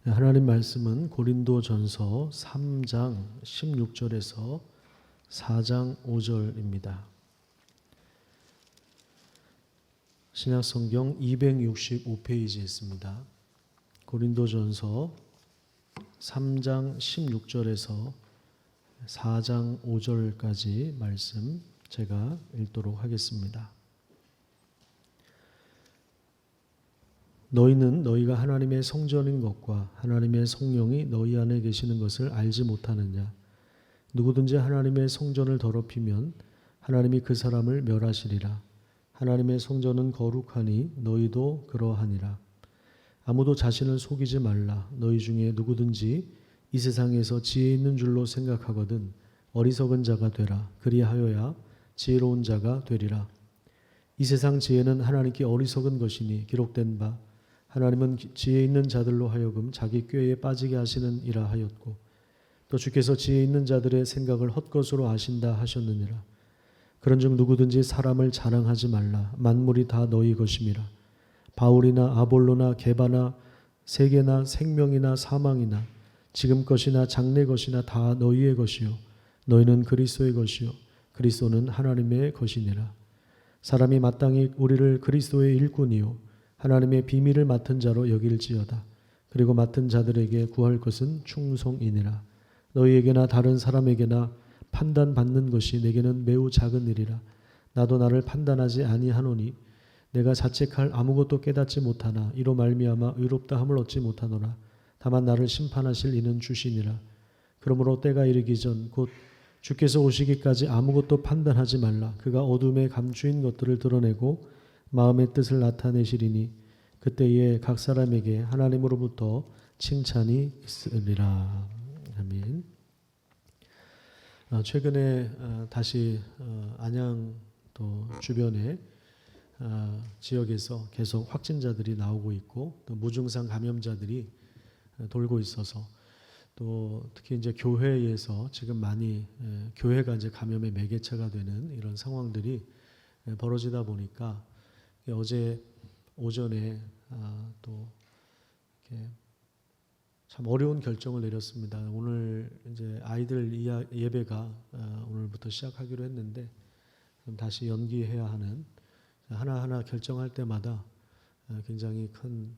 하나님 말씀은 고린도전서 3장 16절에서 4장 5절입니다. 신약성경 265페이지에 있습니다. 고린도전서 3장 16절에서 4장 5절까지 말씀 제가 읽도록 하겠습니다. 너희는 너희가 하나님의 성전인 것과 하나님의 성령이 너희 안에 계시는 것을 알지 못하느냐? 누구든지 하나님의 성전을 더럽히면 하나님이 그 사람을 멸하시리라. 하나님의 성전은 거룩하니 너희도 그러하니라. 아무도 자신을 속이지 말라. 너희 중에 누구든지 이 세상에서 지혜 있는 줄로 생각하거든 어리석은 자가 되라. 그리하여야 지혜로운 자가 되리라. 이 세상 지혜는 하나님께 어리석은 것이니 기록된 바 하나님은 지혜 있는 자들로 하여금 자기 꾀에 빠지게 하시는 이라 하였고 또 주께서 지혜 있는 자들의 생각을 헛것으로 아신다 하셨느니라. 그런즉 누구든지 사람을 자랑하지 말라. 만물이 다 너희 것임이라. 바울이나 아볼로나 게바나 세계나 생명이나 사망이나 지금 것이나 장래 것이나 다 너희의 것이요 너희는 그리스도의 것이요 그리스도는 하나님의 것이니라. 사람이 마땅히 우리를 그리스도의 일꾼이요 하나님의 비밀을 맡은 자로 여길지어다. 그리고 맡은 자들에게 구할 것은 충성이니라. 너희에게나 다른 사람에게나 판단받는 것이 내게는 매우 작은 일이라. 나도 나를 판단하지 아니하노니 내가 자책할 아무것도 깨닫지 못하나 이로 말미암아 의롭다함을 얻지 못하노라. 다만 나를 심판하실 이는 주시니라. 그러므로 때가 이르기 전 곧 주께서 오시기까지 아무것도 판단하지 말라. 그가 어둠에 감추인 것들을 드러내고 마음의 뜻을 나타내시리니 그때에 각 사람에게 하나님으로부터 칭찬이 있으리라. 아멘. 최근에 다시 안양 또 주변에 지역에서 계속 확진자들이 나오고 있고 또 무증상 감염자들이 돌고 있어서 또 특히 이제 교회에서 지금 많이 교회가 이제 감염의 매개체가 되는 이런 상황들이 벌어지다 보니까 어제 오전에 또 이렇게 참 어려운 결정을 내렸습니다. 오늘 이제 아이들 예배가 오늘부터 시작하기로 했는데 다시 연기해야 하는 하나하나 결정할 때마다 굉장히 큰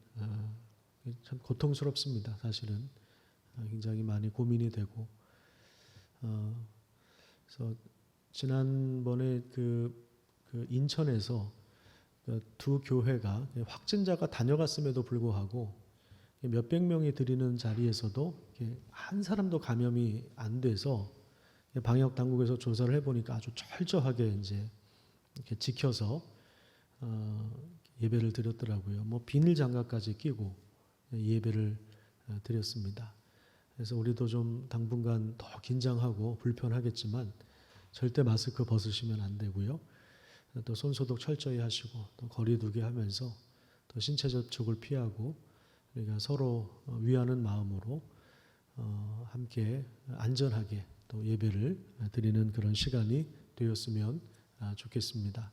참 고통스럽습니다. 사실은 굉장히 많이 고민이 되고 그래서 지난번에 그 인천에서 두 교회가 확진자가 다녀갔음에도 불구하고 몇백 명이 드리는 자리에서도 한 사람도 감염이 안 돼서 방역 당국에서 조사를 해보니까 아주 철저하게 이제 이렇게 지켜서 예배를 드렸더라고요. 뭐 비닐 장갑까지 끼고 예배를 드렸습니다. 그래서 우리도 좀 당분간 더 긴장하고 불편하겠지만 절대 마스크 벗으시면 안 되고요. 또 손소독 철저히 하시고 또 거리 두기 하면서 또 신체 접촉을 피하고 우리가 서로 위하는 마음으로 함께 안전하게 또 예배를 드리는 그런 시간이 되었으면 좋겠습니다.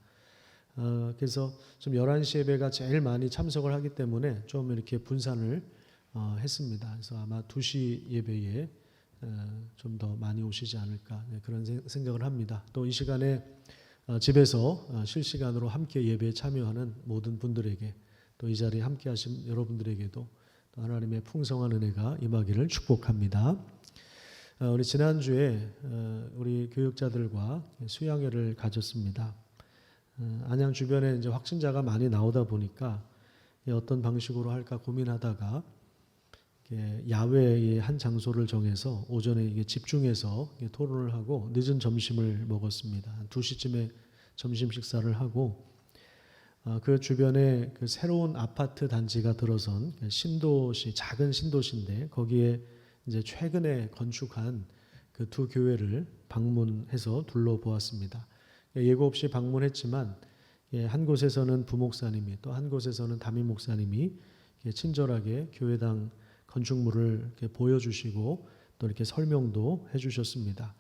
그래서 좀 11시 예배가 제일 많이 참석을 하기 때문에 좀 이렇게 분산을 했습니다. 그래서 아마 2시 예배에 좀 더 많이 오시지 않을까 그런 생각을 합니다. 또 이 시간에 집에서 실시간으로 함께 예배에 참여하는 모든 분들에게 또 이 자리에 함께 하신 여러분들에게도 또 하나님의 풍성한 은혜가 임하기를 축복합니다. 우리 지난주에 우리 교육자들과 수양회를 가졌습니다. 안양 주변에 이제 확진자가 많이 나오다 보니까 어떤 방식으로 할까 고민하다가 야외의 한 장소를 정해서 오전에 이게 집중해서 토론을 하고 늦은 점심을 먹었습니다. 한 2시쯤에 점심 식사를 하고 그 주변에 그 새로운 아파트 단지가 들어선 신도시, 작은 신도시인데 거기에 이제 최근에 건축한 그 두 교회를 방문해서 둘러보았습니다. 예고 없이 방문했지만 한 곳에서는 부목사님이 또 한 곳에서는 담임 목사님이 친절하게 교회당 건축물을 이렇게 보여주시고 또 이렇게 설명도 해주셨습니다.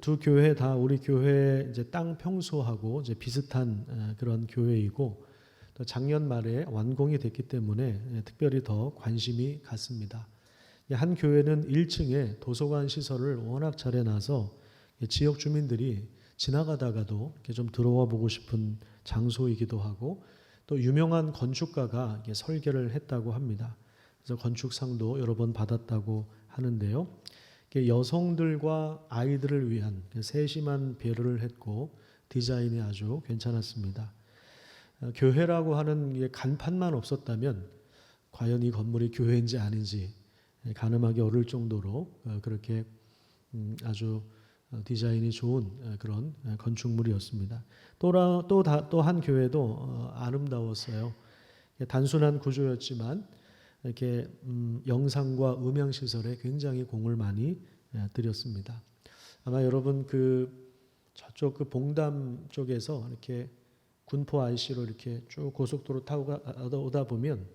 두 교회 다 우리 교회 이제 땅 평수하고 이제 비슷한 그런 교회이고 또 작년 말에 완공이 됐기 때문에 특별히 더 관심이 갔습니다. 한 교회는 1층에 도서관 시설을 워낙 잘 해놔서 지역 주민들이 지나가다가도 이렇게 좀 들어와 보고 싶은 장소이기도 하고, 또 유명한 건축가가 설계를 했다고 합니다. 그래서 건축상도 여러 번 받았다고 하는데요. 여성들과 아이들을 위한 세심한 배려를 했고 디자인이 아주 괜찮았습니다. 교회라고 하는 간판만 없었다면 과연 이 건물이 교회인지 아닌지 가늠하기 어려울 정도로 그렇게 아주 디자인이 좋은 그런 건축물이었습니다. 또 한 교회도 아름다웠어요. 단순한 구조였지만 이렇게 영상과 음향 시설에 굉장히 공을 많이 들였습니다. 아마 여러분 저쪽 봉담 쪽에서 이렇게 군포 IC로 이렇게 쭉 고속도로 타고 오다 보면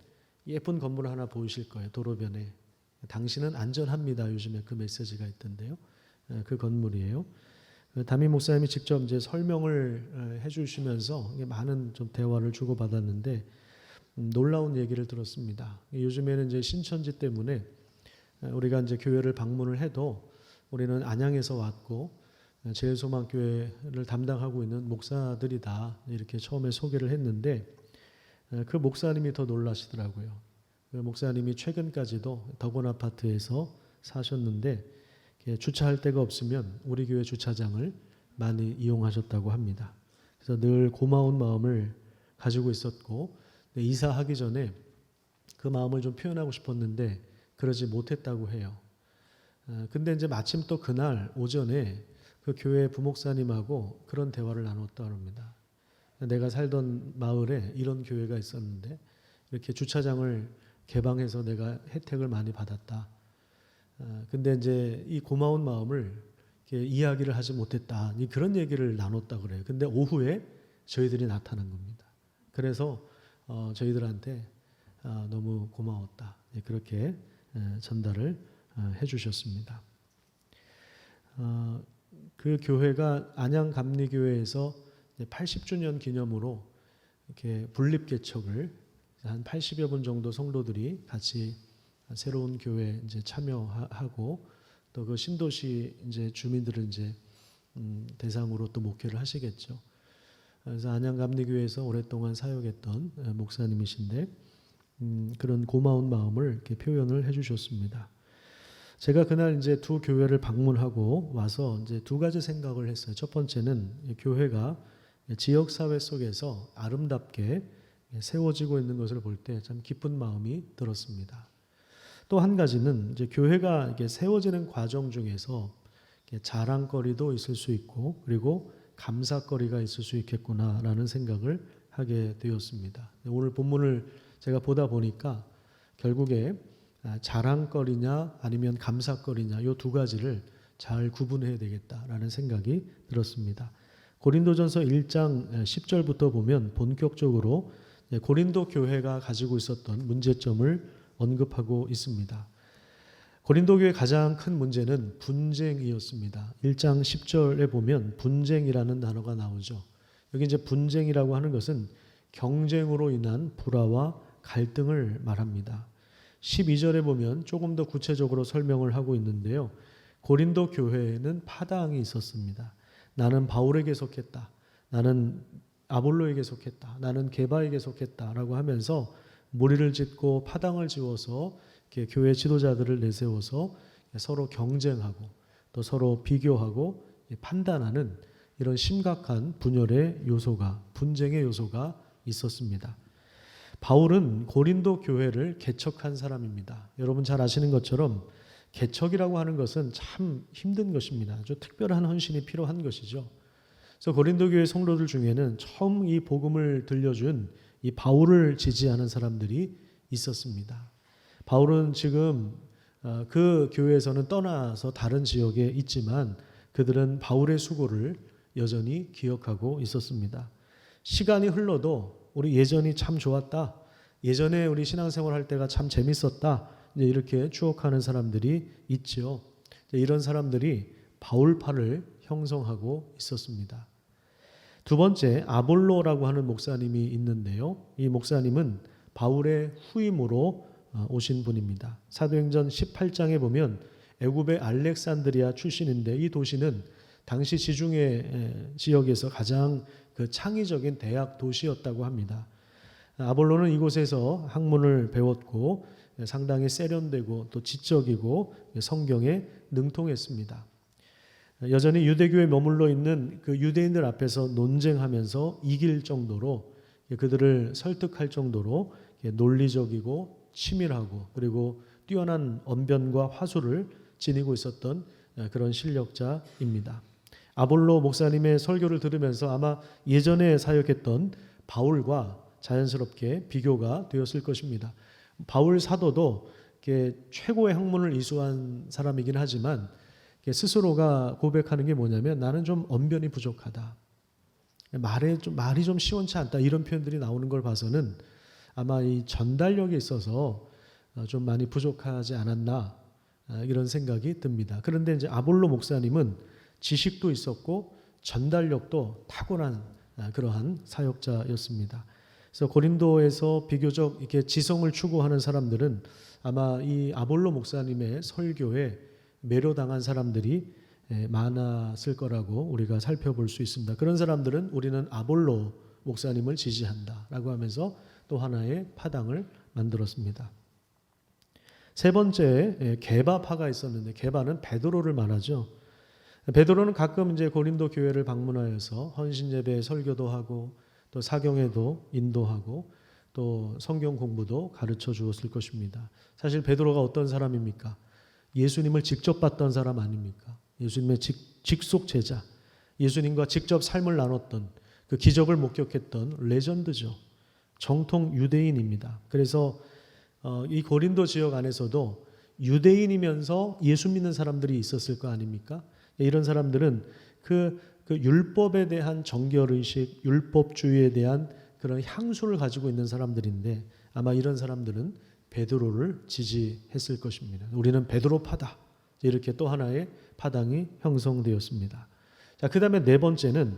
예쁜 건물 하나 보이실 거예요. 도로변에. 당신은 안전합니다. 요즘에 그 메시지가 있던데요. 그 건물이에요. 담임 목사님이 직접 이제 설명을 해주시면서 많은 좀 대화를 주고받았는데 놀라운 얘기를 들었습니다. 요즘에는 이제 신천지 때문에 우리가 이제 교회를 방문을 해도 우리는 안양에서 왔고 제일소망교회를 담당하고 있는 목사들이다 이렇게 처음에 소개를 했는데 그 목사님이 더 놀라시더라고요. 그 목사님이 최근까지도 덕원 아파트에서 사셨는데 주차할 데가 없으면 우리 교회 주차장을 많이 이용하셨다고 합니다. 그래서 늘 고마운 마음을 가지고 있었고 이사하기 전에 그 마음을 좀 표현하고 싶었는데 그러지 못했다고 해요. 근데 이제 마침 또 그날 오전에 그 교회 부목사님하고 그런 대화를 나눴다고 합니다. 내가 살던 마을에 이런 교회가 있었는데 이렇게 주차장을 개방해서 내가 혜택을 많이 받았다. 근데 이제 이 고마운 마음을 이렇게 이야기를 하지 못했다. 그런 얘기를 나눴다 그래요. 근데 오후에 저희들이 나타난 겁니다. 그래서 저희들한테 너무 고마웠다. 그렇게 전달을 해주셨습니다. 그 교회가 안양감리교회에서 80주년 기념으로 이렇게 분립개척을 한 80여 분 정도 성도들이 같이 새로운 교회 이제 참여하고 또 그 신도시 이제 주민들을 이제 대상으로 또 목회를 하시겠죠. 그래서 안양감리교회에서 오랫동안 사역했던 목사님이신데 그런 고마운 마음을 이렇게 표현을 해주셨습니다. 제가 그날 이제 두 교회를 방문하고 와서 이제 두 가지 생각을 했어요. 첫 번째는 교회가 지역 사회 속에서 아름답게 세워지고 있는 것을 볼 때 참 기쁜 마음이 들었습니다. 또 한 가지는 이제 교회가 이게 세워지는 과정 중에서 자랑거리도 있을 수 있고 그리고 감사거리가 있을 수 있겠구나라는 생각을 하게 되었습니다. 오늘 본문을 제가 보다 보니까 결국에 자랑거리냐 아니면 감사거리냐 이 두 가지를 잘 구분해야 되겠다라는 생각이 들었습니다. 고린도전서 1장 10절부터 보면 본격적으로 고린도 교회가 가지고 있었던 문제점을 언급하고 있습니다. 고린도 교회의 가장 큰 문제는 분쟁이었습니다. 1장 10절에 보면 분쟁이라는 단어가 나오죠. 여기 이제 분쟁이라고 하는 것은 경쟁으로 인한 불화와 갈등을 말합니다. 12절에 보면 조금 더 구체적으로 설명을 하고 있는데요. 고린도 교회에는 파당이 있었습니다. 나는 바울에게 속했다. 나는 아볼로에게 속했다. 나는 게바에게 속했다라고 하면서 무리를 짓고 파당을 지어서 이렇게 교회 지도자들을 내세워서 서로 경쟁하고 또 서로 비교하고 판단하는 이런 심각한 분열의 요소가 분쟁의 요소가 있었습니다. 바울은 고린도 교회를 개척한 사람입니다. 여러분 잘 아시는 것처럼 개척이라고 하는 것은 참 힘든 것입니다. 아주 특별한 헌신이 필요한 것이죠. 그래서 고린도 교회 성도들 중에는 처음 이 복음을 들려준 이 바울을 지지하는 사람들이 있었습니다. 바울은 지금 그 교회에서는 떠나서 다른 지역에 있지만 그들은 바울의 수고를 여전히 기억하고 있었습니다. 시간이 흘러도 우리 예전이 참 좋았다. 예전에 우리 신앙생활 할 때가 참 재밌었다. 이렇게 추억하는 사람들이 있죠. 이런 사람들이 바울파를 형성하고 있었습니다. 두 번째 아볼로라고 하는 목사님이 있는데요. 이 목사님은 바울의 후임으로 오신 분입니다. 사도행전 18장에 보면 애굽의 알렉산드리아 출신인데 이 도시는 당시 지중해 지역에서 가장 그 창의적인 대학 도시였다고 합니다. 아볼로는 이곳에서 학문을 배웠고 상당히 세련되고 또 지적이고 성경에 능통했습니다. 여전히 유대교에 머물러 있는 그 유대인들 앞에서 논쟁하면서 이길 정도로 그들을 설득할 정도로 논리적이고 치밀하고 그리고 뛰어난 언변과 화술을 지니고 있었던 그런 실력자입니다. 아볼로 목사님의 설교를 들으면서 아마 예전에 사역했던 바울과 자연스럽게 비교가 되었을 것입니다. 바울 사도도 최고의 학문을 이수한 사람이긴 하지만 스스로가 고백하는 게 뭐냐면 나는 좀 언변이 부족하다. 말이 좀 시원치 않다. 이런 표현들이 나오는 걸 봐서는 아마 이 전달력에 있어서 좀 많이 부족하지 않았나 이런 생각이 듭니다. 그런데 이제 아볼로 목사님은 지식도 있었고 전달력도 탁월한 그러한 사역자였습니다. 그래서 고린도에서 비교적 이렇게 지성을 추구하는 사람들은 아마 이 아볼로 목사님의 설교에 매료당한 사람들이 많았을 거라고 우리가 살펴볼 수 있습니다. 그런 사람들은 우리는 아볼로 목사님을 지지한다라고 하면서 또 하나의 파당을 만들었습니다. 세 번째 게바파가 있었는데 게바는 베드로를 말하죠. 베드로는 가끔 이제 고린도 교회를 방문하여서 헌신 예배 설교도 하고 또 사경에도 인도하고 또 성경 공부도 가르쳐 주었을 것입니다. 사실 베드로가 어떤 사람입니까? 예수님을 직접 봤던 사람 아닙니까? 예수님의 직속 제자, 예수님과 직접 삶을 나눴던 그 기적을 목격했던 레전드죠. 정통 유대인입니다. 그래서 이 고린도 지역 안에서도 유대인이면서 예수 믿는 사람들이 있었을 거 아닙니까? 이런 사람들은 그 율법에 대한 정결의식, 율법주의에 대한 그런 향수를 가지고 있는 사람들인데 아마 이런 사람들은 베드로를 지지했을 것입니다. 우리는 베드로파다. 이렇게 또 하나의 파당이 형성되었습니다. 자, 그다음에 네 번째는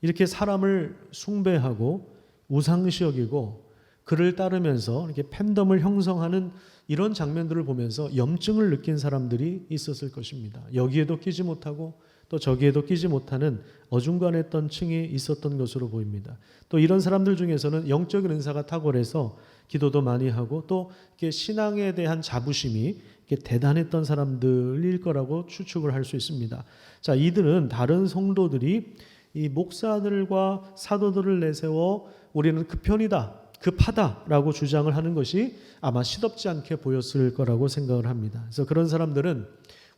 이렇게 사람을 숭배하고 우상시 여기고 그를 따르면서 이렇게 팬덤을 형성하는 이런 장면들을 보면서 염증을 느낀 사람들이 있었을 것입니다. 여기에도 끼지 못하고 또 저기에도 끼지 못하는 어중간했던 층이 있었던 것으로 보입니다. 또 이런 사람들 중에서는 영적인 은사가 탁월해서 기도도 많이 하고 또 이렇게 신앙에 대한 자부심이 이렇게 대단했던 사람들일 거라고 추측을 할 수 있습니다. 자, 이들은 다른 성도들이 이 목사들과 사도들을 내세워 우리는 그 편이다, 급하다라고 주장을 하는 것이 아마 시덥지 않게 보였을 거라고 생각을 합니다. 그래서 그런 사람들은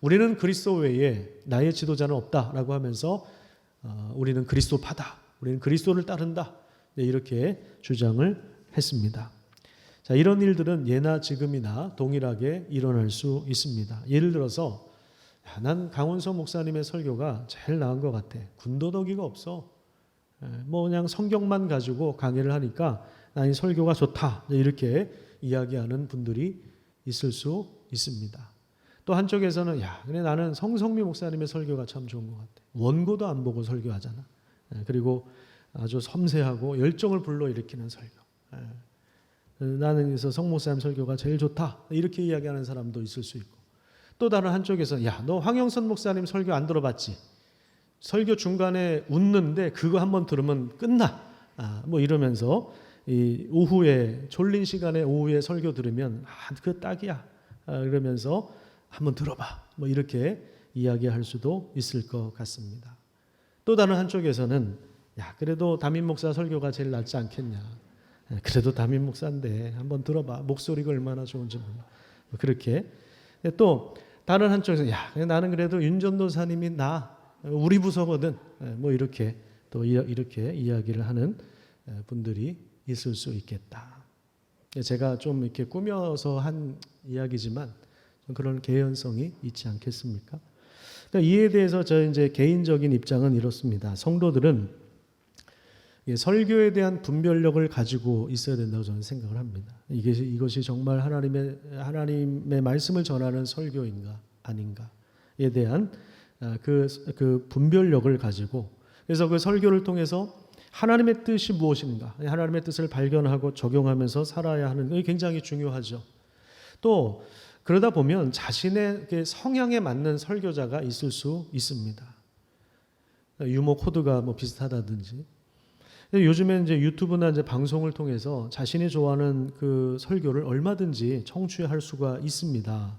우리는 그리스도 외에 나의 지도자는 없다라고 하면서 우리는 그리스도파다, 우리는 그리스도를 따른다 이렇게 주장을 했습니다. 자, 이런 일들은 예나 지금이나 동일하게 일어날 수 있습니다. 예를 들어서 난 강원석 목사님의 설교가 제일 나은 것 같아. 군더더기가 없어. 뭐 그냥 성경만 가지고 강의를 하니까 난 이 설교가 좋다. 이렇게 이야기하는 분들이 있을 수 있습니다. 또 한쪽에서는 그래 나는 성성미 목사님의 설교가 참 좋은 것 같아. 원고도 안 보고 설교하잖아. 그리고 아주 섬세하고 열정을 불러일으키는 설교. 나는 그래서 성 목사님 설교가 제일 좋다. 이렇게 이야기하는 사람도 있을 수 있고. 또 다른 한쪽에서 너 황영선 목사님 설교 안 들어봤지? 설교 중간에 웃는데 그거 한번 들으면 끝나. 뭐 이러면서 이 오후에 졸린 시간에 오후에 설교 들으면 그 딱이야. 그러면서 한번 들어봐. 뭐 이렇게 이야기할 수도 있을 것 같습니다. 또 다른 한쪽에서는 그래도 담임 목사 설교가 제일 낫지 않겠냐. 그래도 담임 목사인데 한번 들어봐. 목소리가 얼마나 좋은지 몰라. 그렇게. 또 다른 한쪽에서 나는 그래도 윤 전도사님이 우리 부서거든. 뭐 이렇게 또 이렇게 이야기를 하는 분들이 있을 수 있겠다. 제가 좀 이렇게 꾸며서 한 이야기지만 그런 개연성이 있지 않겠습니까? 그러니까 이에 대해서 저의 이제 개인적인 입장은 이렇습니다. 성도들은 설교에 대한 분별력을 가지고 있어야 된다고 저는 생각을 합니다. 이것이 정말 하나님의 말씀을 전하는 설교인가 아닌가에 대한 그 분별력을 가지고 그래서 그 설교를 통해서 하나님의 뜻이 무엇인가, 하나님의 뜻을 발견하고 적용하면서 살아야 하는 게 굉장히 중요하죠. 또 그러다 보면 자신의 성향에 맞는 설교자가 있을 수 있습니다. 유머 코드가 뭐 비슷하다든지. 요즘에 이제 유튜브나 이제 방송을 통해서 자신이 좋아하는 그 설교를 얼마든지 청취할 수가 있습니다.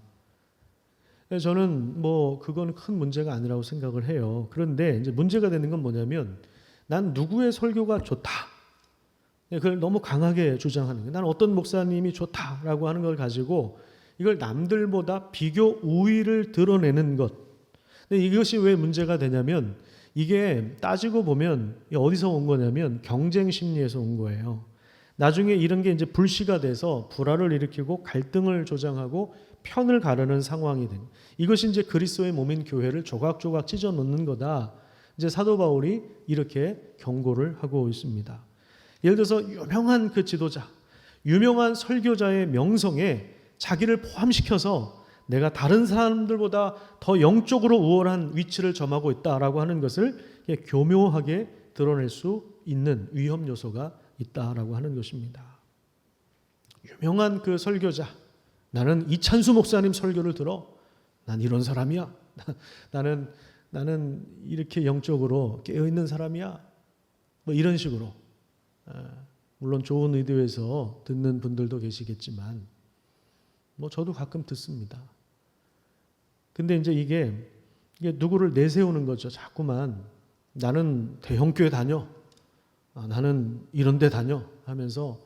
저는 뭐 그건 큰 문제가 아니라고 생각을 해요. 그런데 이제 문제가 되는 건 뭐냐면 난 누구의 설교가 좋다. 그걸 너무 강하게 주장하는 거예요. 난 어떤 목사님이 좋다라고 하는 걸 가지고 이걸 남들보다 비교 우위를 드러내는 것. 근데 이것이 왜 문제가 되냐면 이게 따지고 보면 어디서 온 거냐면 경쟁 심리에서 온 거예요. 나중에 이런 게 이제 불씨가 돼서 불화를 일으키고 갈등을 조장하고 편을 가르는 상황이 된. 이것이 이제 그리스도의 몸인 교회를 조각조각 찢어 놓는 거다. 이제 사도 바울이 이렇게 경고를 하고 있습니다. 예를 들어서 유명한 그 지도자, 유명한 설교자의 명성에 자기를 포함시켜서 내가 다른 사람들보다 더 영적으로 우월한 위치를 점하고 있다라고 하는 것을 교묘하게 드러낼 수 있는 위험 요소가 있다라고 하는 것입니다. 유명한 그 설교자, 나는 이찬수 목사님 설교를 들어. 난 이런 사람이야. 나는 이렇게 영적으로 깨어 있는 사람이야. 뭐 이런 식으로. 물론 좋은 의도에서 듣는 분들도 계시겠지만, 뭐 저도 가끔 듣습니다. 근데 이제 이게 누구를 내세우는 거죠. 자꾸만 나는 대형교회 다녀. 나는 이런 데 다녀 하면서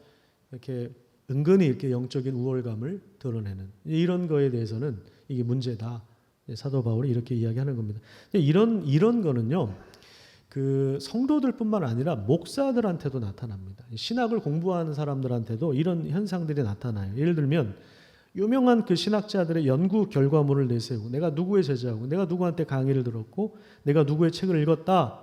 이렇게 은근히 이렇게 영적인 우월감을 드러내는 이런 거에 대해서는 이게 문제다. 사도 바울이 이렇게 이야기하는 겁니다. 이런 거는요. 그 성도들뿐만 아니라 목사들한테도 나타납니다. 신학을 공부하는 사람들한테도 이런 현상들이 나타나요. 예를 들면 유명한 그 신학자들의 연구 결과물을 내세우고 내가 누구의 제자고 내가 누구한테 강의를 들었고 내가 누구의 책을 읽었다.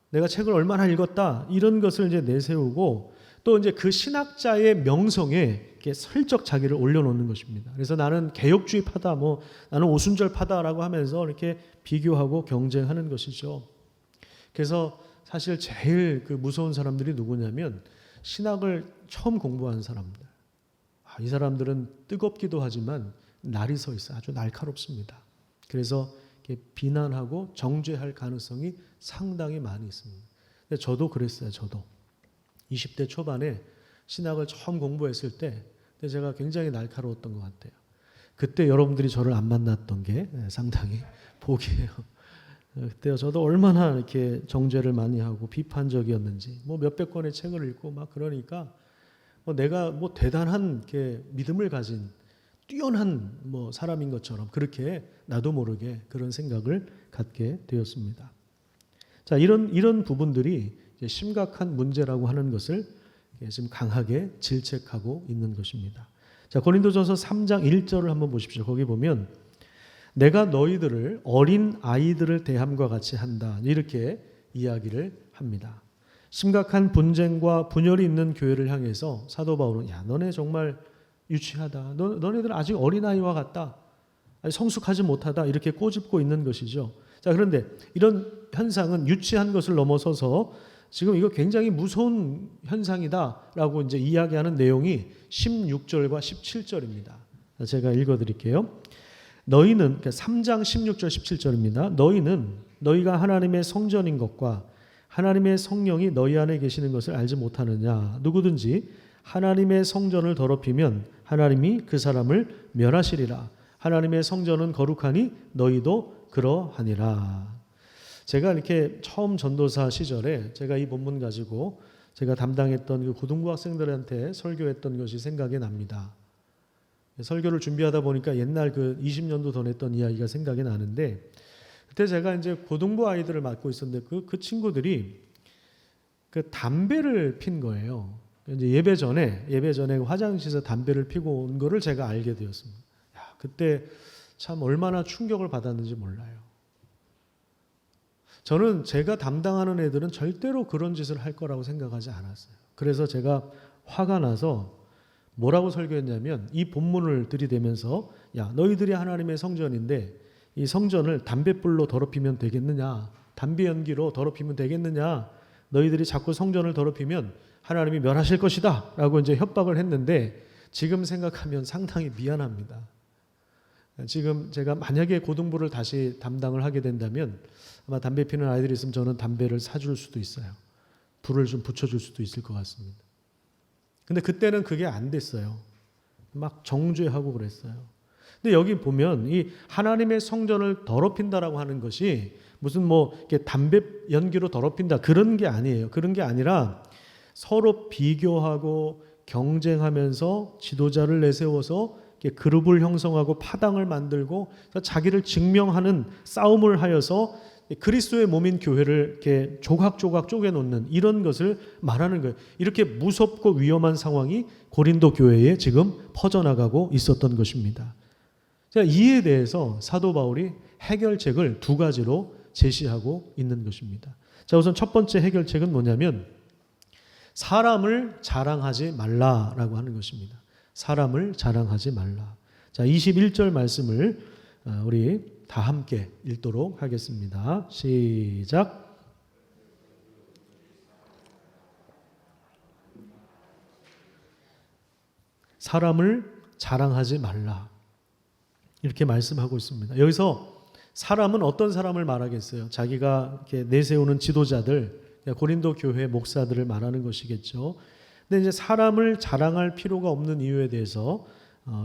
내가 책을 얼마나 읽었다. 이런 것을 이제 내세우고 또 이제 그 신학자의 명성에 이렇게 슬쩍 자기를 올려놓는 것입니다. 그래서 나는 개혁주의파다, 뭐 나는 오순절파다라고 하면서 이렇게 비교하고 경쟁하는 것이죠. 그래서 사실 제일 그 무서운 사람들이 누구냐면 신학을 처음 공부한 사람들. 이 사람들은 뜨겁기도 하지만 날이 서 있어 아주 날카롭습니다. 그래서 이렇게 비난하고 정죄할 가능성이 상당히 많이 있습니다. 근데 저도 그랬어요. 저도 20대 초반에 신학을 처음 공부했을 때 제가 굉장히 날카로웠던 것 같아요. 그때 여러분들이 저를 안 만났던 게 상당히 복이에요. 그때 저도 얼마나 이렇게 정죄를 많이 하고 비판적이었는지 뭐 몇백 권의 책을 읽고 막 그러니까 뭐 내가 뭐 대단한 이렇게 믿음을 가진 뛰어난 뭐 사람인 것처럼 그렇게 나도 모르게 그런 생각을 갖게 되었습니다. 자, 이런 부분들이 이제 심각한 문제라고 하는 것을 지금 강하게 질책하고 있는 것입니다. 자, 고린도전서 3장 1절을 한번 보십시오. 거기 보면 내가 너희들을 어린 아이들을 대함과 같이 한다. 이렇게 이야기를 합니다. 심각한 분쟁과 분열이 있는 교회를 향해서 사도 바울은 야, 너네 정말 유치하다. 너네들 아직 어린아이와 같다. 성숙하지 못하다. 이렇게 꼬집고 있는 것이죠. 자, 그런데 이런 현상은 유치한 것을 넘어서서 지금 이거 굉장히 무서운 현상이다라고 이제 이야기하는 내용이 16절과 17절입니다. 제가 읽어드릴게요. 너희는 3장 16절 17절입니다. 너희는 너희가 하나님의 성전인 것과 하나님의 성령이 너희 안에 계시는 것을 알지 못하느냐. 누구든지 하나님의 성전을 더럽히면 하나님이 그 사람을 멸하시리라. 하나님의 성전은 거룩하니 너희도 그러하니라. 제가 이렇게 처음 전도사 시절에 제가 이 본문 가지고 제가 담당했던 그 고등부 학생들한테 설교했던 것이 생각이 납니다. 설교를 준비하다 보니까 옛날 그 20년도 전 했던 이야기가 생각이 나는데 그때 제가 이제 고등부 아이들을 맡고 있었는데 그 친구들이 그 담배를 핀 거예요. 이제 예배 전에 화장실에서 담배를 피고 온 거를 제가 알게 되었습니다. 야, 그때 참 얼마나 충격을 받았는지 몰라요. 저는 제가 담당하는 애들은 절대로 그런 짓을 할 거라고 생각하지 않았어요. 그래서 제가 화가 나서 뭐라고 설교했냐면 이 본문을 들이대면서 야, 너희들이 하나님의 성전인데 이 성전을 담뱃불로 더럽히면 되겠느냐 담배 연기로 더럽히면 되겠느냐? 너희들이 자꾸 성전을 더럽히면 하나님이 멸하실 것이다 라고 이제 협박을 했는데 지금 생각하면 상당히 미안합니다. 지금 제가 만약에 고등부를 다시 담당을 하게 된다면 아마 담배 피는 아이들이 있으면 저는 담배를 사줄 수도 있어요. 불을 좀 붙여줄 수도 있을 것 같습니다. 근데 그때는 그게 안 됐어요. 막 정죄하고 그랬어요. 근데 여기 보면 이 하나님의 성전을 더럽힌다라고 하는 것이 무슨 뭐 이렇게 담배 연기로 더럽힌다 그런 게 아니에요. 그런 게 아니라 서로 비교하고 경쟁하면서 지도자를 내세워서 그룹을 형성하고 파당을 만들고 자기를 증명하는 싸움을 하여서 그리스도의 몸인 교회를 이렇게 조각조각 쪼개놓는 이런 것을 말하는 거예요. 이렇게 무섭고 위험한 상황이 고린도 교회에 지금 퍼져나가고 있었던 것입니다. 자, 이에 대해서 사도 바울이 해결책을 두 가지로 제시하고 있는 것입니다. 자, 우선 첫 번째 해결책은 뭐냐면 사람을 자랑하지 말라라고 하는 것입니다. 사람을 자랑하지 말라. 자, 21절 말씀을 우리 다 함께 읽도록 하겠습니다. 시작. 사람을 자랑하지 말라. 이렇게 말씀하고 있습니다. 여기서 사람은 어떤 사람을 말하겠어요? 자기가 이렇게 내세우는 지도자들, 고린도 교회 목사들을 말하는 것이겠죠. 근데 이제 사람을 자랑할 필요가 없는 이유에 대해서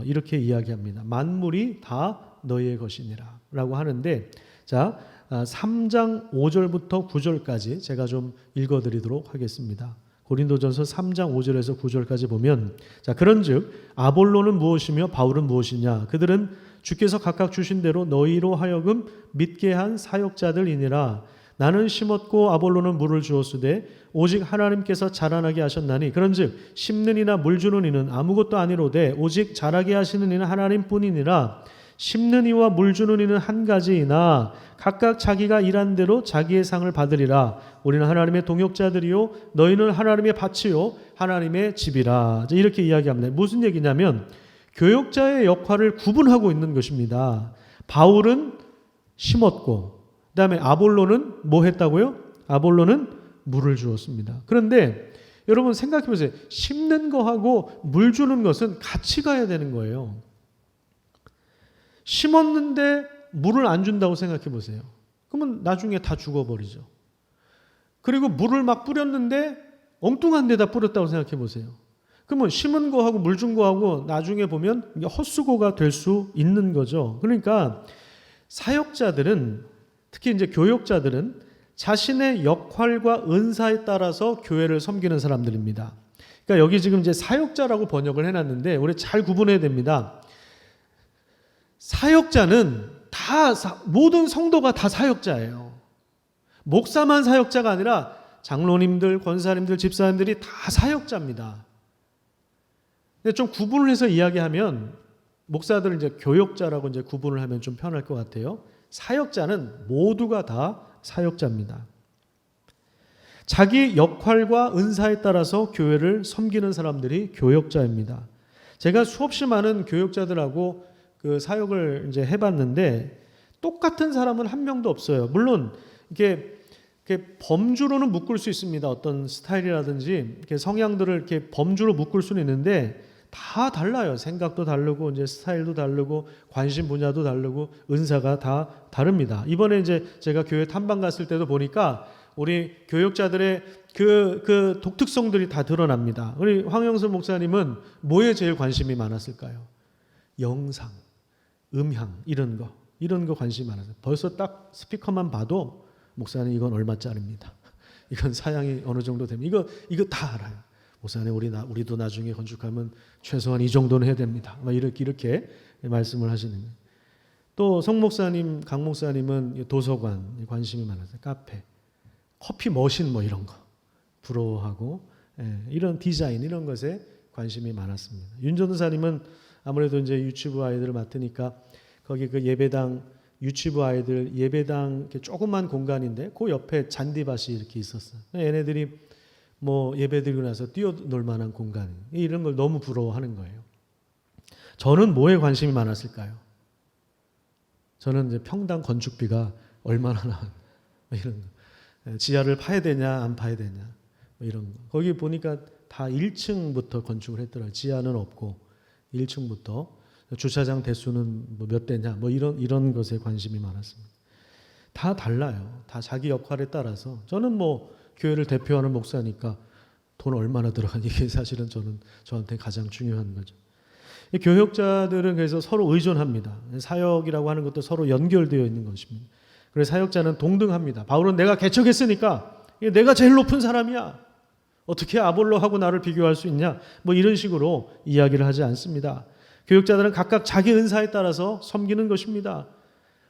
이렇게 이야기합니다. 만물이 다 너희의 것이니라 라고 하는데, 자, 3장 5절부터 9절까지 제가 좀 읽어드리도록 하겠습니다. 고린도전서 3장 5절에서 9절까지 보면, 자, 그런즉 아볼로는 무엇이며 바울은 무엇이냐? 그들은 주께서 각각 주신 대로 너희로 하여금 믿게 한 사역자들이니라. 나는 심었고 아볼로는 물을 주었으되 오직 하나님께서 자라나게 하셨나니 그런즉 심는 이나 물 주는 이는 아무것도 아니로되 오직 자라게 하시는 이는 하나님뿐이니라. 심는 이와 물 주는 이는 한 가지이나 각각 자기가 일한 대로 자기의 상을 받으리라. 우리는 하나님의 동역자들이요 너희는 하나님의 밭이요 하나님의 집이라. 이렇게 이야기합니다. 무슨 얘기냐면 교역자의 역할을 구분하고 있는 것입니다. 바울은 심었고 그 다음에 아볼로는 뭐 했다고요? 아볼로는 물을 주었습니다. 그런데 여러분 생각해 보세요. 심는 거하고 물 주는 것은 같이 가야 되는 거예요. 심었는데 물을 안 준다고 생각해 보세요. 그러면 나중에 다 죽어버리죠. 그리고 물을 막 뿌렸는데 엉뚱한 데다 뿌렸다고 생각해 보세요. 그러면 심은 거하고 물 준 거하고 나중에 보면 헛수고가 될 수 있는 거죠. 그러니까 사역자들은 특히 이제 교역자들은 자신의 역할과 은사에 따라서 교회를 섬기는 사람들입니다. 그러니까 여기 지금 이제 사역자라고 번역을 해놨는데 우리 잘 구분해야 됩니다. 사역자는 다 모든 성도가 다 사역자예요. 목사만 사역자가 아니라 장로님들, 권사님들, 집사님들이 다 사역자입니다. 근데 좀 구분을 해서 이야기하면 목사들은 이제 교역자라고 이제 구분을 하면 좀 편할 것 같아요. 사역자는 모두가 다 사역자입니다. 자기 역할과 은사에 따라서 교회를 섬기는 사람들이 교역자입니다. 제가 수없이 많은 교역자들하고 그 사역을 이제 해봤는데 똑같은 사람은 한 명도 없어요. 물론 이렇게 범주로는 묶을 수 있습니다. 어떤 스타일이라든지 이렇게 성향들을 이렇게 범주로 묶을 수는 있는데 다 달라요. 생각도 다르고 이제 스타일도 다르고 관심 분야도 다르고 은사가 다 다릅니다. 이번에 이제 제가 교회 탐방 갔을 때도 보니까 우리 교역자들의 그 독특성들이 다 드러납니다. 우리 황영선 목사님은 뭐에 제일 관심이 많았을까요? 영상, 음향 이런 거 관심이 많았어요. 벌써 딱 스피커만 봐도 목사님 이건 얼마짜리입니다. 이건 사양이 어느 정도 됩니다. 이거 다 알아요. 목사님 우리도 나중에 건축하면 최소한 이 정도는 해야 됩니다. 이렇게 말씀을 하시는 거예요. 또 성 목사님, 강 목사님은 도서관 관심이 많았어요. 카페, 커피 머신 뭐 이런 거 부러워하고 이런 디자인 이런 것에 관심이 많았습니다. 윤 전도사님은 아무래도 이제 유치부 아이들을 맡으니까 거기 그 예배당 유치부 아이들 예배당 조그만 공간인데 그 옆에 잔디밭이 이렇게 있었어요. 얘네들이 뭐 예배드리고 나서 뛰어놀 만한 공간 이런 걸 너무 부러워하는 거예요. 저는 뭐에 관심이 많았을까요? 저는 이제 평당 건축비가 얼마나 이런 거. 지하를 파야 되냐 안 파야 되냐 이런 거. 거기 보니까 다 1층부터 건축을 했더라고요. 지하는 없고 1층부터 주차장 대수는 뭐 몇 대냐 뭐 이런 것에 관심이 많았습니다. 다 달라요. 다 자기 역할에 따라서. 저는 뭐 교회를 대표하는 목사니까 돈 얼마나 들어가니 이게 사실은 저한테 가장 중요한 거죠. 교역자들은 그래서 서로 의존합니다. 사역이라고 하는 것도 서로 연결되어 있는 것입니다. 그래서 사역자는 동등합니다. 바울은 내가 개척했으니까 내가 제일 높은 사람이야. 어떻게 아볼로하고 나를 비교할 수 있냐? 뭐 이런 식으로 이야기를 하지 않습니다. 교역자들은 각각 자기 은사에 따라서 섬기는 것입니다.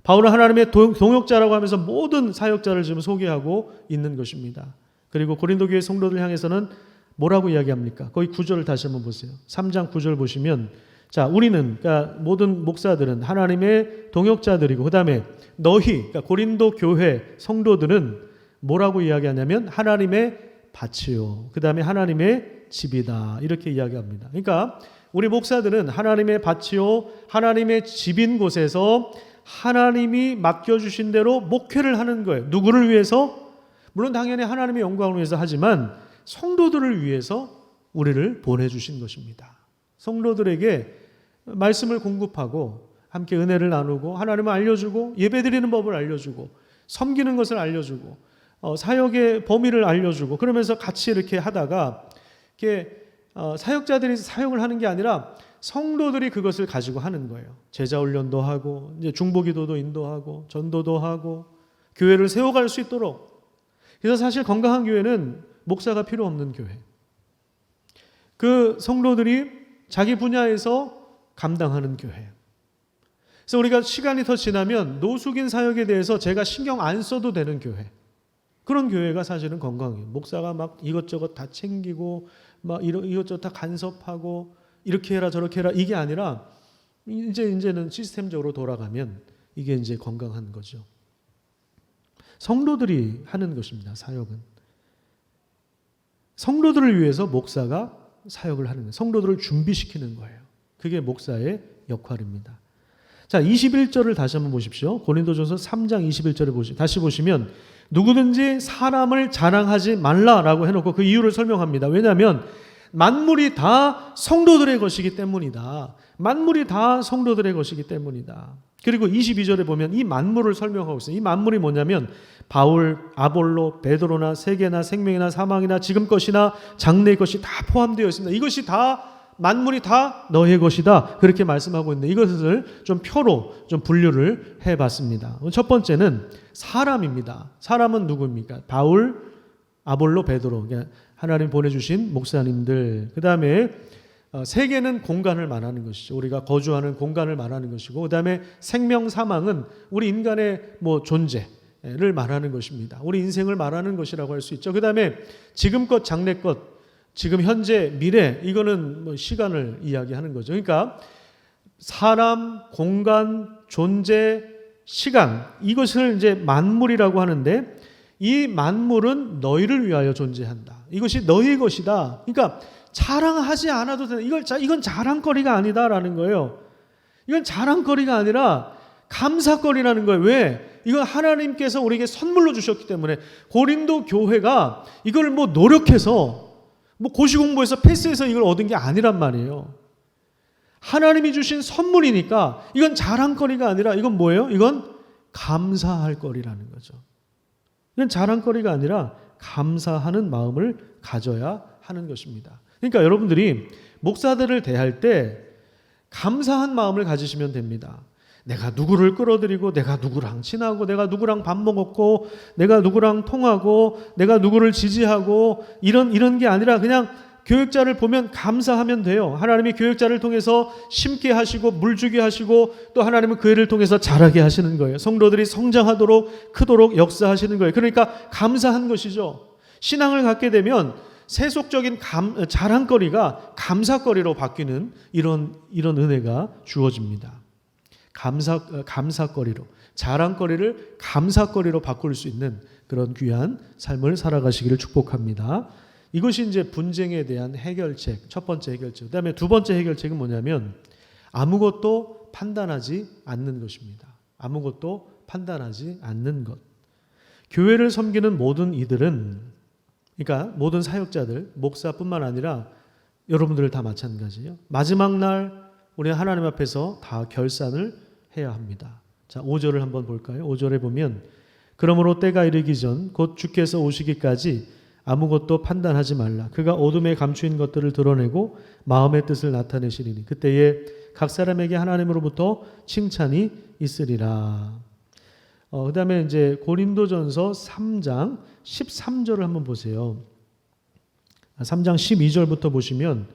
바울은 하나님의 동역자라고 하면서 모든 사역자를 지금 소개하고 있는 것입니다. 그리고 고린도 교회 성도들 향해서는 뭐라고 이야기합니까? 거기 9절을 다시 한번 보세요. 3장 9절 보시면 자, 우리는 그러니까 모든 목사들은 하나님의 동역자들이고 그다음에 너희 그러니까 고린도 교회 성도들은 뭐라고 이야기하냐면 하나님의 밭이요. 그다음에 하나님의 집이다. 이렇게 이야기합니다. 그러니까 우리 목사들은 하나님의 밭이요. 하나님의 집인 곳에서 하나님이 맡겨주신 대로 목회를 하는 거예요. 누구를 위해서? 물론 당연히 하나님의 영광을 위해서 하지만 성도들을 위해서 우리를 보내주신 것입니다. 성도들에게 말씀을 공급하고 함께 은혜를 나누고 하나님을 알려주고 예배드리는 법을 알려주고 섬기는 것을 알려주고 사역의 범위를 알려주고 그러면서 같이 이렇게 하다가 이렇게 사역자들이 사역을 하는 게 아니라 성도들이 그것을 가지고 하는 거예요. 제자 훈련도 하고 이제 중보기도도 인도하고 전도도 하고 교회를 세워갈 수 있도록. 그래서 사실 건강한 교회는 목사가 필요 없는 교회. 그 성도들이 자기 분야에서 감당하는 교회. 그래서 우리가 시간이 더 지나면 노숙인 사역에 대해서 제가 신경 안 써도 되는 교회. 그런 교회가 사실은 건강해요. 목사가 막 이것저것 다 챙기고 막 이것저것 다 간섭하고 이렇게 해라 저렇게 해라 이게 아니라 이제는 시스템적으로 돌아가면 이게 이제 건강한 거죠. 성도들이 하는 것입니다. 사역은. 성도들을 위해서 목사가 사역을 하는 거예요. 성도들을 준비시키는 거예요. 그게 목사의 역할입니다. 자, 21절을 다시 한번 보십시오. 고린도전서 3장 21절에 다시 보시면 누구든지 사람을 자랑하지 말라라고 해놓고 그 이유를 설명합니다. 왜냐하면 만물이 다 성도들의 것이기 때문이다. 만물이 다 성도들의 것이기 때문이다. 그리고 22절에 보면 이 만물을 설명하고 있어요. 이 만물이 뭐냐면 바울, 아볼로, 베드로나 세계나 생명이나 사망이나 지금 것이나 장래의 것이 다 포함되어 있습니다. 이것이 다 만물이 다 너의 것이다. 그렇게 말씀하고 있는데 이것을 좀 표로 좀 분류를 해봤습니다. 첫 번째는 사람입니다. 사람은 누구입니까? 바울, 아볼로, 베드로. 하나님 보내주신 목사님들. 그 다음에 세계는 공간을 말하는 것이죠. 우리가 거주하는 공간을 말하는 것이고, 그 다음에 생명, 사망은 우리 인간의 존재를 말하는 것입니다. 우리 인생을 말하는 것이라고 할 수 있죠. 그 다음에 지금 것, 장래 것, 지금 현재, 미래, 이거는 시간을 이야기하는 거죠. 그러니까 사람, 공간, 존재, 시간, 이것을 이제 만물이라고 하는데 이 만물은 너희를 위하여 존재한다. 이것이 너희의 것이다. 그러니까 자랑하지 않아도 되는, 이건 자랑거리가 아니다라는 거예요. 이건 자랑거리가 아니라 감사거리라는 거예요. 왜? 이건 하나님께서 우리에게 선물로 주셨기 때문에. 고린도 교회가 이걸 노력해서 고시공부해서 패스해서 이걸 얻은 게 아니란 말이에요. 하나님이 주신 선물이니까 이건 자랑거리가 아니라 이건 뭐예요? 이건 감사할 거리라는 거죠. 이건 자랑거리가 아니라 감사하는 마음을 가져야 하는 것입니다. 그러니까 여러분들이 목사들을 대할 때 감사한 마음을 가지시면 됩니다. 내가 누구를 끌어들이고 내가 누구랑 친하고 내가 누구랑 밥 먹었고 내가 누구랑 통하고 내가 누구를 지지하고 이런 게 아니라 그냥 교육자를 보면 감사하면 돼요. 하나님이 교육자를 통해서 심게 하시고 물 주게 하시고 또 하나님은 그 애를 통해서 자라게 하시는 거예요. 성도들이 성장하도록 크도록 역사하시는 거예요. 그러니까 감사한 것이죠. 신앙을 갖게 되면 세속적인 자랑거리가 감사거리로 바뀌는 이런 은혜가 주어집니다. 감사거리로, 자랑거리를 감사거리로 바꿀 수 있는 그런 귀한 삶을 살아가시기를 축복합니다. 이것이 이제 분쟁에 대한 해결책, 첫 번째 해결책. 그다음에 두 번째 해결책은 뭐냐면 아무것도 판단하지 않는 것입니다. 아무것도 판단하지 않는 것. 교회를 섬기는 모든 이들은, 그러니까 모든 사역자들, 목사뿐만 아니라 여러분들 다 마찬가지예요. 마지막 날 우리 하나님 앞에서 다 결산을 해야 합니다. 자, 5절을 한번 볼까요? 5절에 보면 그러므로 때가 이르기 전 곧 주께서 오시기까지 아무것도 판단하지 말라. 그가 어둠에 감추인 것들을 드러내고 마음의 뜻을 나타내시리니 그때에 각 사람에게 하나님으로부터 칭찬이 있으리라. 그 다음에 이제 고린도전서 3장 13절을 한번 보세요. 3장 12절부터 보시면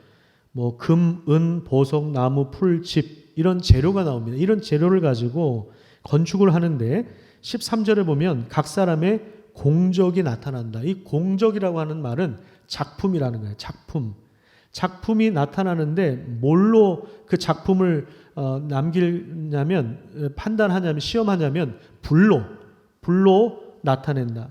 뭐 금, 은, 보석, 나무, 풀, 집 이런 재료가 나옵니다. 이런 재료를 가지고 건축을 하는데 13절에 보면 각 사람의 공적이 나타난다. 이 공적이라고 하는 말은 작품이라는 거예요. 작품. 작품이 나타나는데 뭘로 그 작품을 남기냐면, 판단하냐면, 시험하냐면 불로 나타낸다.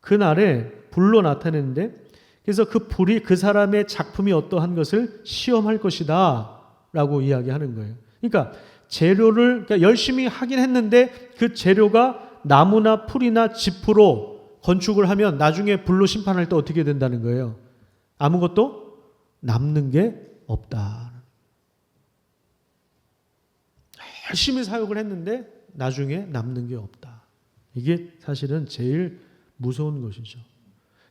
그날에 불로 나타내는데, 그래서 그 불이 그 사람의 작품이 어떠한 것을 시험할 것이다 라고 이야기하는 거예요. 그러니까 재료를 그러니까 열심히 하긴 했는데 그 재료가 나무나 풀이나 짚으로 건축을 하면 나중에 불로 심판할 때 어떻게 된다는 거예요? 아무것도 남는 게 없다. 열심히 사역을 했는데 나중에 남는 게 없다. 이게 사실은 제일 무서운 것이죠.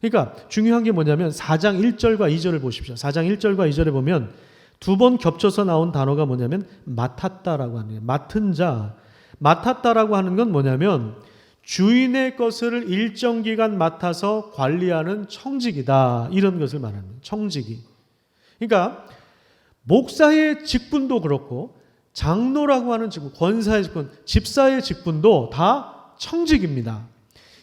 그러니까 중요한 게 뭐냐면 4장 1절과 2절을 보십시오. 4장 1절과 2절에 보면 두 번 겹쳐서 나온 단어가 뭐냐면 맡았다라고 하는 거예요. 맡은 자. 맡았다라고 하는 건 뭐냐면 주인의 것을 일정 기간 맡아서 관리하는 청직이다. 이런 것을 말합니다. 청직이. 그러니까 목사의 직분도 그렇고 장로라고 하는 직분, 권사의 직분, 집사의 직분도 다 청직입니다.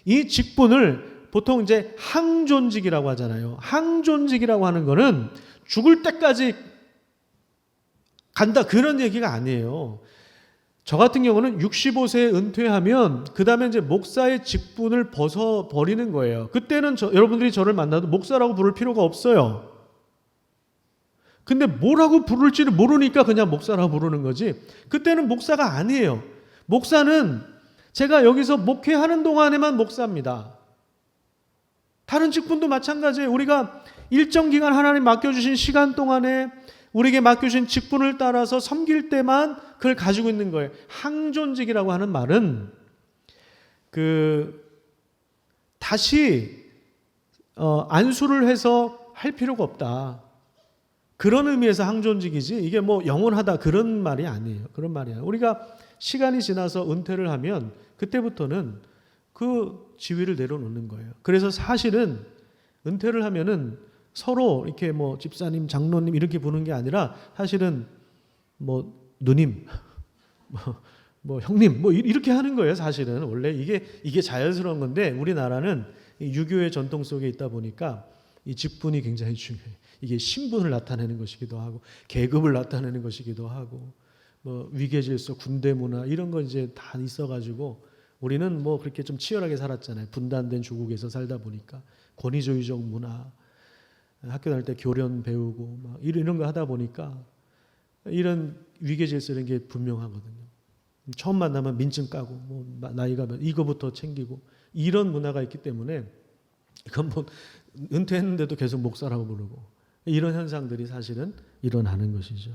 이 직분을 보통 이제 항존직이라고 하잖아요. 항존직이라고 하는 거는 죽을 때까지 간다 그런 얘기가 아니에요. 저 같은 경우는 65세에 은퇴하면 그 다음에 이제 목사의 직분을 벗어버리는 거예요. 그때는 여러분들이 저를 만나도 목사라고 부를 필요가 없어요. 근데 뭐라고 부를지를 모르니까 그냥 목사라고 부르는 거지. 그때는 목사가 아니에요. 목사는 제가 여기서 목회하는 동안에만 목사입니다. 다른 직분도 마찬가지예요. 우리가 일정 기간 하나님 맡겨주신 시간 동안에 우리에게 맡겨주신 직분을 따라서 섬길 때만 그걸 가지고 있는 거예요. 항존직이라고 하는 말은 다시 안수를 해서 할 필요가 없다. 그런 의미에서 항존직이지 이게 뭐 영원하다 그런 말이 아니에요. 그런 말이 아니에요. 우리가 시간이 지나서 은퇴를 하면 그때부터는 그 지위를 내려놓는 거예요. 그래서 사실은 은퇴를 하면은 서로 이렇게 뭐 집사님, 장로님 이렇게 부르는 게 아니라 사실은 뭐 누님, 뭐 형님 뭐 이렇게 하는 거예요. 사실은 원래 이게 자연스러운 건데 우리나라는 유교의 전통 속에 있다 보니까 이 직분이 굉장히 중요해요. 이게 신분을 나타내는 것이기도 하고 계급을 나타내는 것이기도 하고 뭐 위계질서, 군대 문화 이런 거 이제 다 있어가지고 우리는 뭐 그렇게 좀 치열하게 살았잖아요. 분단된 조국에서 살다 보니까 권위주의적 문화, 학교 다닐 때 교련 배우고 막 이런 거 하다 보니까 이런 위계질서 이런 게 분명하거든요. 처음 만나면 민증 까고 뭐 나이가 이거부터 챙기고 이런 문화가 있기 때문에 이건 뭐 은퇴했는데도 계속 목사라고 부르고 이런 현상들이 사실은 일어나는 것이죠.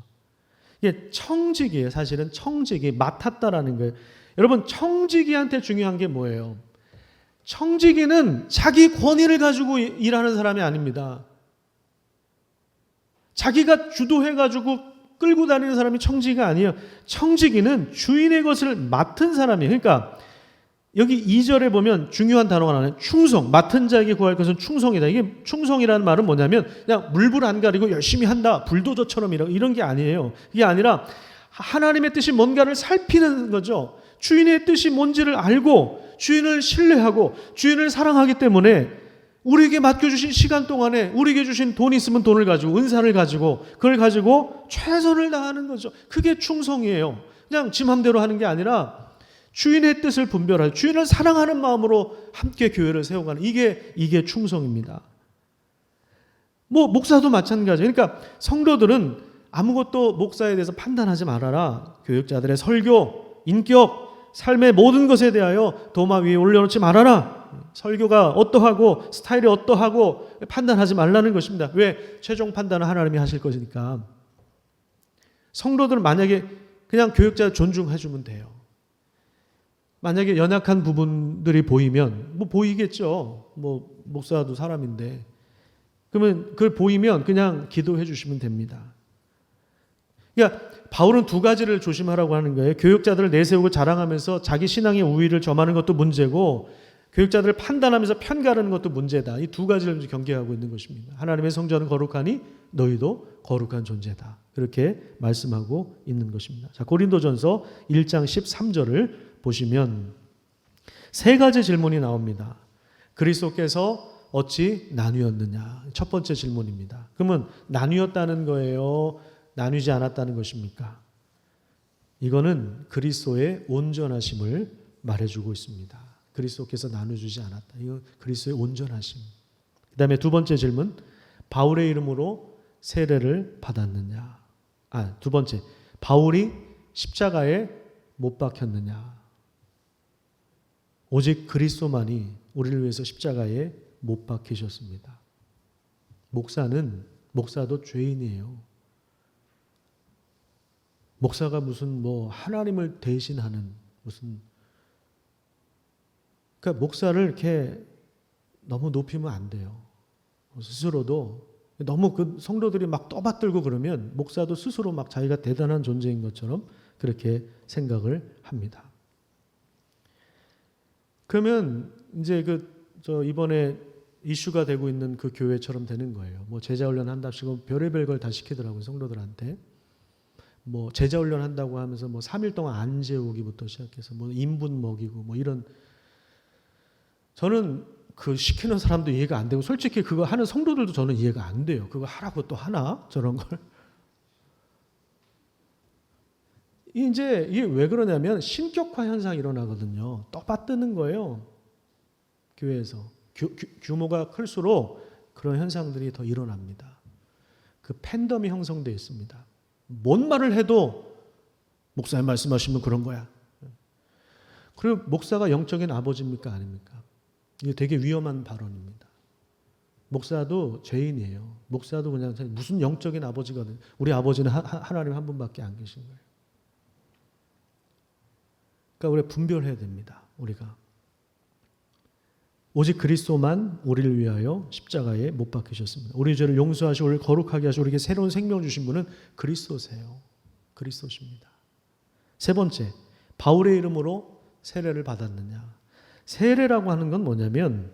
이게 청직이에요. 사실은 청직이 맡았다라는 거예요. 여러분 청지기한테 중요한 게 뭐예요? 청지기는 자기 권위를 가지고 일하는 사람이 아닙니다. 자기가 주도해가지고 끌고 다니는 사람이 청지기가 아니에요. 청지기는 주인의 것을 맡은 사람이에요. 그러니까 여기 2절에 보면 중요한 단어가 나와요. 충성. 맡은 자에게 구할 것은 충성이다. 이게 충성이라는 말은 뭐냐면 그냥 물불 안 가리고 열심히 한다. 불도저처럼 이런 게 아니에요. 이게 아니라 하나님의 뜻이 뭔가를 살피는 거죠. 주인의 뜻이 뭔지를 알고 주인을 신뢰하고 주인을 사랑하기 때문에 우리에게 맡겨주신 시간 동안에 우리에게 주신 돈이 있으면 돈을 가지고 은사를 가지고 그걸 가지고 최선을 다하는 거죠. 그게 충성이에요. 그냥 지 맘대로 하는 게 아니라 주인의 뜻을 분별할 주인을 사랑하는 마음으로 함께 교회를 세워가는 이게 충성입니다. 뭐 목사도 마찬가지예요. 그러니까 성도들은 아무것도 목사에 대해서 판단하지 말아라. 교육자들의 설교, 인격, 삶의 모든 것에 대하여 도마 위에 올려놓지 말아라. 설교가 어떠하고 스타일이 어떠하고 판단하지 말라는 것입니다. 왜? 최종 판단은 하나님이 하실 것이니까. 성도들은 만약에 그냥 교육자 존중해 주면 돼요. 만약에 연약한 부분들이 보이면 뭐 보이겠죠. 뭐 목사도 사람인데. 그러면 그걸 보이면 그냥 기도해 주시면 됩니다. 그러니까 바울은 두 가지를 조심하라고 하는 거예요. 교육자들을 내세우고 자랑하면서 자기 신앙의 우위를 점하는 것도 문제고 교육자들을 판단하면서 편가르는 것도 문제다. 이 두 가지를 경계하고 있는 것입니다. 하나님의 성전은 거룩하니 너희도 거룩한 존재다. 그렇게 말씀하고 있는 것입니다. 자, 고린도전서 1장 13절을 보시면 세 가지 질문이 나옵니다. 그리스도께서 어찌 나뉘었느냐? 첫 번째 질문입니다. 그러면 나뉘었다는 거예요? 나뉘지 않았다는 것입니까? 이거는 그리스도의 온전하심을 말해주고 있습니다. 그리스도께서 나눠주지 않았다. 이거 그리스도의 온전하심. 그 다음에 두 번째 질문, 바울의 이름으로 세례를 받았느냐? 두 번째, 바울이 십자가에 못 박혔느냐? 오직 그리스도만이 우리를 위해서 십자가에 못 박히셨습니다. 목사도 죄인이에요. 목사가 무슨 뭐 하나님을 대신하는 그러니까 목사를 이렇게 너무 높이면 안 돼요. 스스로도 너무 그 성도들이 막 떠받들고 그러면 목사도 스스로 막 자기가 대단한 존재인 것처럼 그렇게 생각을 합니다. 그러면 이제 이번에 이슈가 되고 있는 그 교회처럼 되는 거예요. 뭐 제자훈련 한답시고 별의별 걸 다 시키더라고요, 성도들한테. 뭐 제자훈련 한다고 하면서 뭐 3일 동안 안 재우기부터 시작해서 뭐 인분 먹이고 뭐 이런. 저는 그 시키는 사람도 이해가 안 되고 솔직히 그거 하는 성도들도 저는 이해가 안 돼요. 그거 하라고 또 하나? 저런 걸. 이제 이게 왜 그러냐면 신격화 현상이 일어나거든요. 떠받드는 거예요. 교회에서. 규모가 클수록 그런 현상들이 더 일어납니다. 그 팬덤이 형성되어 있습니다. 뭔 말을 해도 목사님 말씀하시면 그런 거야. 그리고 목사가 영적인 아버지입니까? 아닙니까? 이게 되게 위험한 발언입니다. 목사도 죄인이에요. 목사도 그냥 무슨 영적인 아버지가 돼. 우리 아버지는 하나님 한 분밖에 안 계신 거예요. 그러니까 우리가 분별해야 됩니다. 우리가. 오직 그리스도만 우리를 위하여 십자가에 못 박히셨습니다. 우리 죄를 용서하시고 우리를 거룩하게 하시고 우리에게 새로운 생명 주신 분은 그리스도세요. 그리스도십니다. 세 번째, 바울의 이름으로 세례를 받았느냐. 세례라고 하는 건 뭐냐면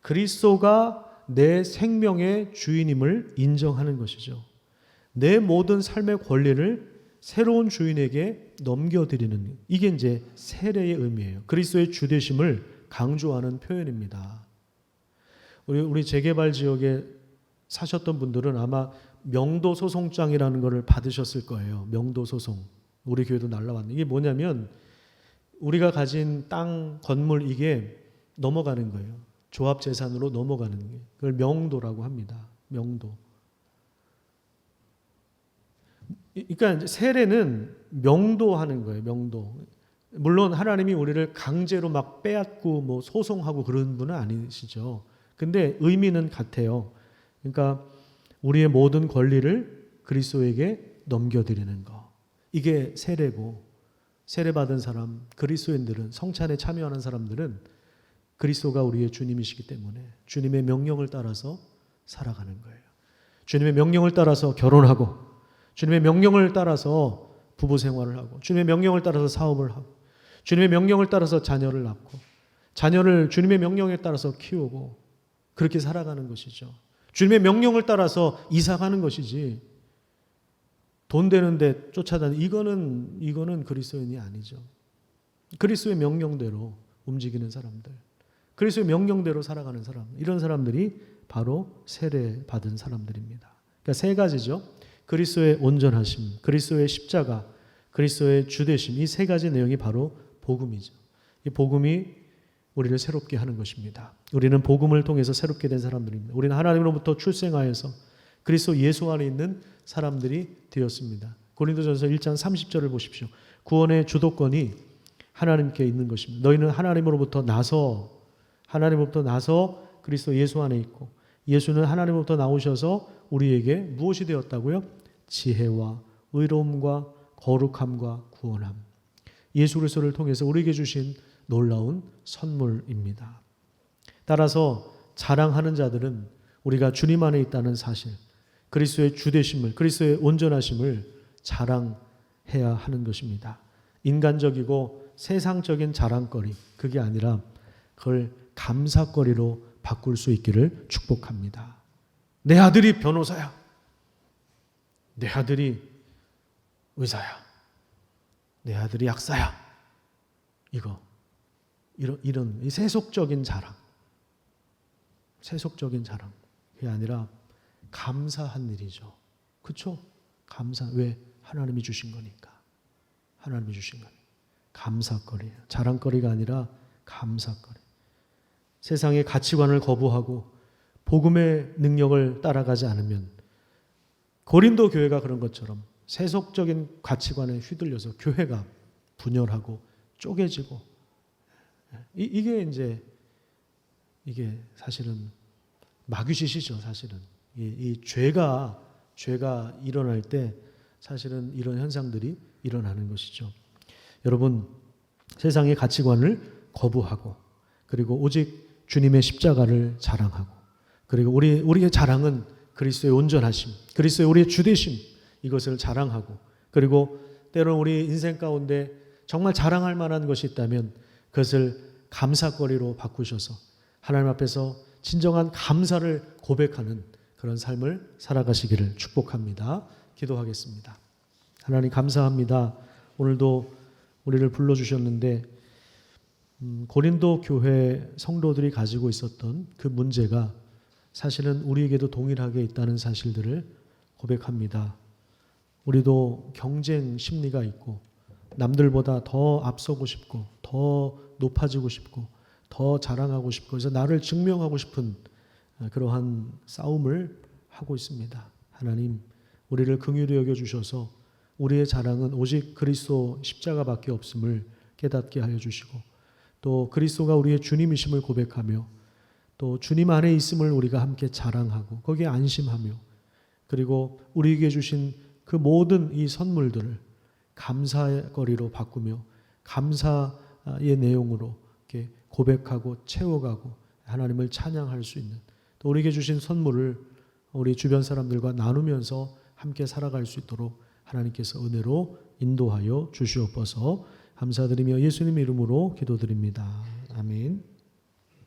그리스도가 내 생명의 주인임을 인정하는 것이죠. 내 모든 삶의 권리를 새로운 주인에게 넘겨드리는, 이게 이제 세례의 의미예요. 그리스도의 주되심을 강조하는 표현입니다. 우리 재개발 지역에 사셨던 분들은 아마 명도소송장이라는 것을 받으셨을 거예요. 명도소송. 우리 교회도 날라왔는데 이게 뭐냐면 우리가 가진 땅, 건물 이게 넘어가는 거예요. 조합재산으로 넘어가는 게. 그걸 명도라고 합니다. 명도. 그러니까 세례는 명도하는 거예요. 명도. 물론 하나님이 우리를 강제로 막 빼앗고 뭐 소송하고 그런 분은 아니시죠. 근데 의미는 같아요. 그러니까 우리의 모든 권리를 그리스도에게 넘겨드리는 거. 이게 세례고, 세례받은 사람, 그리스도인들은, 성찬에 참여하는 사람들은 그리스도가 우리의 주님이시기 때문에 주님의 명령을 따라서 살아가는 거예요. 주님의 명령을 따라서 결혼하고, 주님의 명령을 따라서 부부 생활을 하고, 주님의 명령을 따라서 사업을 하고, 주님의 명령을 따라서 자녀를 낳고, 자녀를 주님의 명령에 따라서 키우고, 그렇게 살아가는 것이죠. 주님의 명령을 따라서 이사 가는 것이지, 돈 되는데 쫓아다니는, 이거는 그리스도인이 아니죠. 그리스도의 명령대로 움직이는 사람들, 그리스도의 명령대로 살아가는 사람, 이런 사람들이 바로 세례 받은 사람들입니다. 그러니까 세 가지죠. 그리스도의 온전하심, 그리스도의 십자가, 그리스도의 주되심, 이 세 가지 내용이 바로 복음이죠. 이 복음이 우리를 새롭게 하는 것입니다. 우리는 복음을 통해서 새롭게 된 사람들입니다. 우리는 하나님으로부터 출생하여서 그리스도 예수 안에 있는 사람들이 되었습니다. 고린도전서 1장 30절을 보십시오. 구원의 주도권이 하나님께 있는 것입니다. 너희는 하나님으로부터 나서 하나님으로부터 나서 그리스도 예수 안에 있고 예수는 하나님으로부터 나오셔서 우리에게 무엇이 되었다고요? 지혜와 의로움과 거룩함과 구원함. 예수 그리스도를 통해서 우리에게 주신 놀라운 선물입니다. 따라서 자랑하는 자들은 우리가 주님 안에 있다는 사실, 그리스도의 주되심을, 그리스도의 온전하심을 자랑해야 하는 것입니다. 인간적이고 세상적인 자랑거리, 그게 아니라 그걸 감사거리로 바꿀 수 있기를 축복합니다. 내 아들이 변호사야. 내 아들이 의사야. 내 아들이 약사야. 이런 이 세속적인 자랑. 세속적인 자랑. 그게 아니라 감사한 일이죠. 그렇죠? 왜? 하나님이 주신 거니까. 하나님이 주신 거니까. 감사거리예요. 자랑거리가 아니라 감사거리. 세상의 가치관을 거부하고 복음의 능력을 따라가지 않으면 고린도 교회가 그런 것처럼 세속적인 가치관에 휘둘려서 교회가 분열하고 쪼개지고 이게 사실은 마귀짓이죠. 사실은 이 죄가 일어날 때 사실은 이런 현상들이 일어나는 것이죠. 여러분, 세상의 가치관을 거부하고 그리고 오직 주님의 십자가를 자랑하고 그리고 우리의 자랑은 그리스도의 온전하심, 그리스도의 우리의 주되심, 이것을 자랑하고 그리고 때로는 우리 인생 가운데 정말 자랑할 만한 것이 있다면 그것을 감사거리로 바꾸셔서 하나님 앞에서 진정한 감사를 고백하는 그런 삶을 살아가시기를 축복합니다. 기도하겠습니다. 하나님 감사합니다. 오늘도 우리를 불러주셨는데 고린도 교회 성도들이 가지고 있었던 그 문제가 사실은 우리에게도 동일하게 있다는 사실들을 고백합니다. 우리도 경쟁 심리가 있고 남들보다 더 앞서고 싶고 더 높아지고 싶고 더 자랑하고 싶고 그래서 나를 증명하고 싶은 그러한 싸움을 하고 있습니다. 하나님, 우리를 긍휼히 여겨주셔서 우리의 자랑은 오직 그리스도 십자가밖에 없음을 깨닫게 하여 주시고 또 그리스도가 우리의 주님이심을 고백하며 또 주님 안에 있음을 우리가 함께 자랑하고 거기에 안심하며 그리고 우리에게 주신 그 모든 이 선물들을 감사의 거리로 바꾸며 감사의 내용으로 이렇게 고백하고 채워가고 하나님을 찬양할 수 있는 또 우리에게 주신 선물을 우리 주변 사람들과 나누면서 함께 살아갈 수 있도록 하나님께서 은혜로 인도하여 주시옵소서. 감사드리며 예수님의 이름으로 기도드립니다. 아멘.